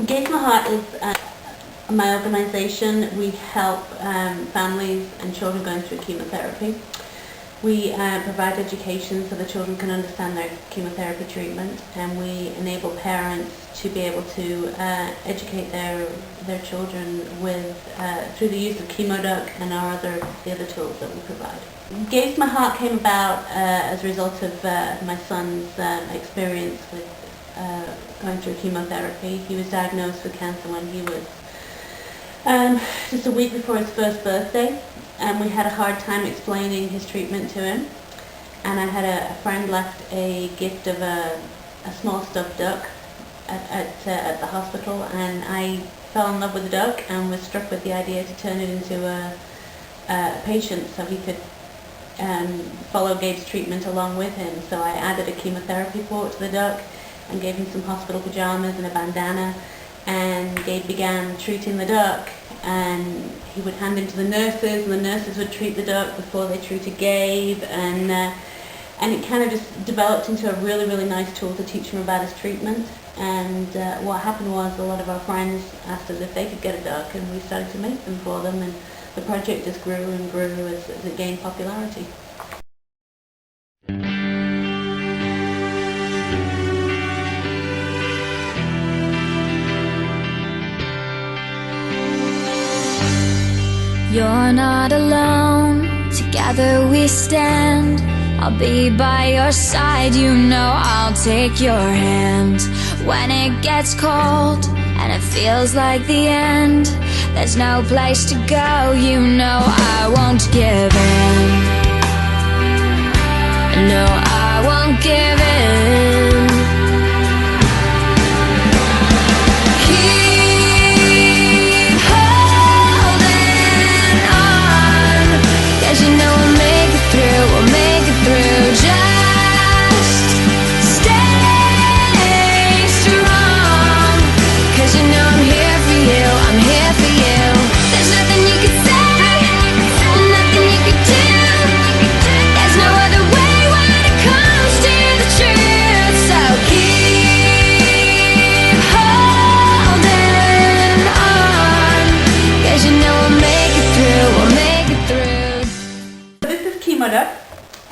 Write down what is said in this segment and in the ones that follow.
Gabe is my organisation. We help families and children going through chemotherapy. We provide education so the children can understand their chemotherapy treatment, and we enable parents to be able to educate their children with through the use of ChemoDuck and the other tools that we provide. Gaze My Heart came about as a result of my son's experience with going through chemotherapy. He was diagnosed with cancer when he was just a week before his first birthday, and we had a hard time explaining his treatment to him. And I had a friend left a gift of a small stuffed duck at the hospital, and I fell in love with the duck and was struck with the idea to turn it into a patient so he could follow Gabe's treatment along with him. So I added a chemotherapy port to the duck and gave him some hospital pajamas and a bandana, and Gabe began treating the duck, and he would hand him to the nurses, and the nurses would treat the duck before they treated Gabe, and it kind of just developed into a really, really nice tool to teach him about his treatment. And what happened was a lot of our friends asked us if they could get a duck, and we started to make them for them, and the project just grew and grew as it gained popularity. You're not alone, together we stand. I'll be by your side, you know I'll take your hand. When it gets cold and it feels like the end, there's no place to go, you know I won't give in. No, I won't give in.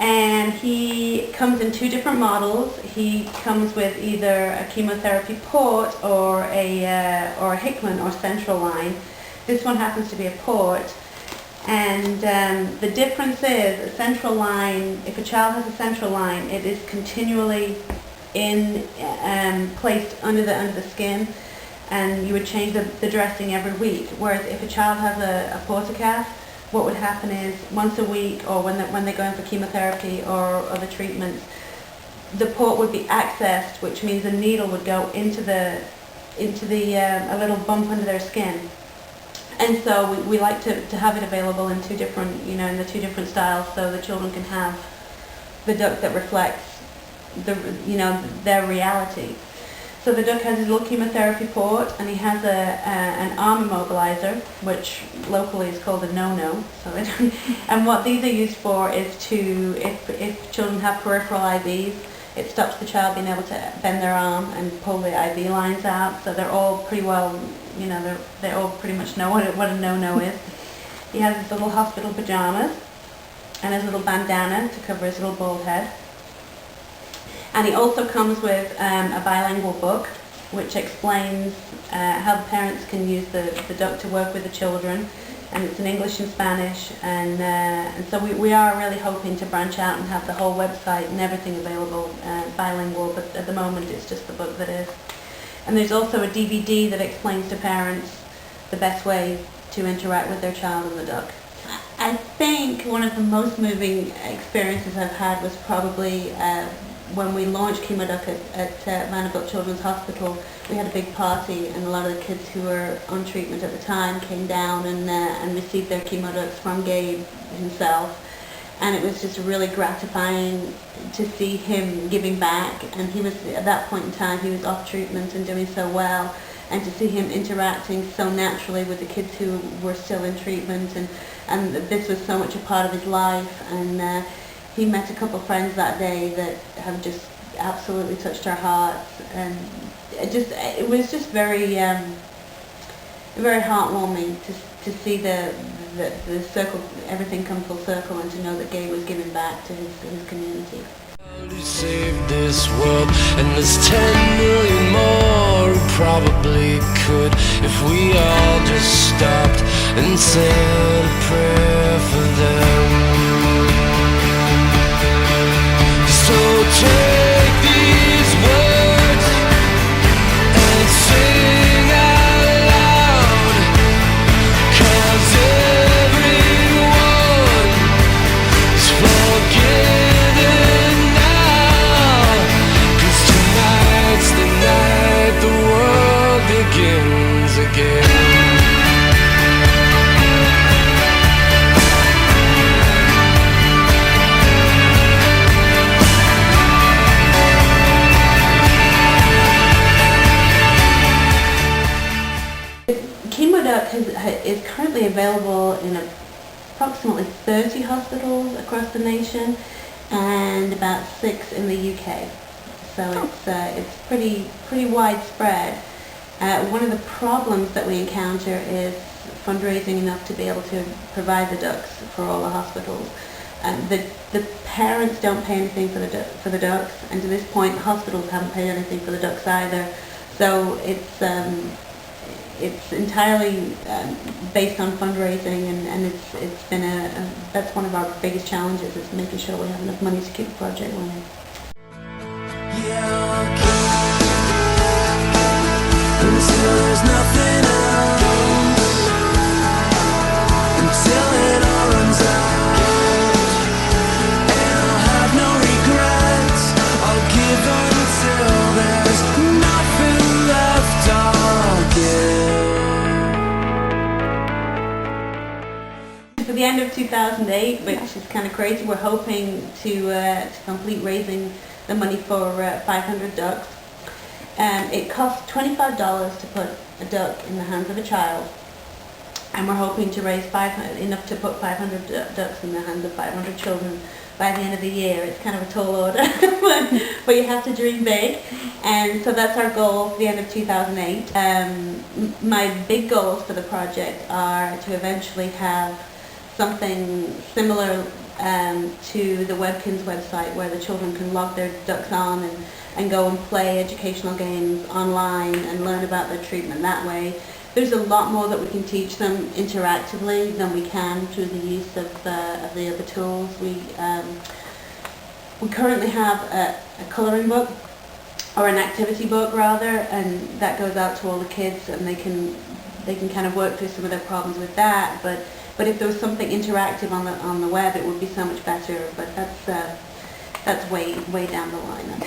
And he comes in two different models. He comes with either a chemotherapy port or a Hickman or central line. This one happens to be a port, and the difference is a central line. If a child has a central line, it is continually placed under the skin, and you would change the dressing every week. Whereas if a child has a portacaf, what would happen is once a week, or when they're going for chemotherapy or other treatments, the port would be accessed, which means a needle would go into a little bump under their skin. And so we like to have it available in two different, in the two different styles, so the children can have the duck that reflects their reality. So the duck has his little chemotherapy port, and he has an arm immobilizer, which locally is called a no-no. And what these are used for is to, if children have peripheral IVs, it stops the child being able to bend their arm and pull the IV lines out. So they're all pretty well, they all pretty much know what a no-no is. He has his little hospital pajamas and his little bandana to cover his little bald head. And he also comes with a bilingual book which explains how the parents can use the duck to work with the children, and it's in English and Spanish, and so we are really hoping to branch out and have the whole website and everything available bilingual, but at the moment it's just the book that is. And there's also a DVD that explains to parents the best way to interact with their child and the duck. I think one of the most moving experiences I've had was probably when we launched ChemoDuck at Vanderbilt Children's Hospital. We had a big party, and a lot of the kids who were on treatment at the time came down and received their ChemoDucks from Gabe himself. And it was just really gratifying to see him giving back. And he was, at that point in time, he was off treatment and doing so well. And to see him interacting so naturally with the kids who were still in treatment, and this was so much a part of his life. And he met a couple of friends that day that have just absolutely touched our hearts, and it was just very very heartwarming to see the circle, everything come full circle, and to know that Gabe was giving back to his community. Who saved this world, and there's 10 million more who probably could, if we all just stopped and said a prayer for them. So take these words and sing out loud, 'cause everyone is forgiven now, 'cause tonight's the night the world begins again. Chemoduck is currently available in approximately 30 hospitals across the nation and about 6 in the UK. So it's pretty widespread. One of the problems that we encounter is fundraising enough to be able to provide the ducks for all the hospitals. The parents don't pay anything for the ducks, and to this point hospitals haven't paid anything for the ducks either. So it's entirely based on fundraising, and it's been that's one of our biggest challenges, is making sure we have enough money to keep the project running. Until there's nothing else, until it all runs out, and I'll have no regrets. I'll give until there's nothing left. I'll give. For the end of 2008, which is kind of crazy, we're hoping to complete raising the money for 500 ducks. It costs $25 to put a duck in the hands of a child, and we're hoping to raise enough to put 500 ducks in the hands of 500 children by the end of the year. It's kind of a tall order, but you have to dream big, and so that's our goal for the end of 2008. My big goals for the project are to eventually have something similar to the Webkinz website, where the children can log their ducks on and go and play educational games online and learn about their treatment that way. There's a lot more that we can teach them interactively than we can through the use of the other tools. We currently have a colouring book, or an activity book rather, and that goes out to all the kids, and they can kind of work through some of their problems with that. But if there was something interactive on the web, it would be so much better. But that's way down the line.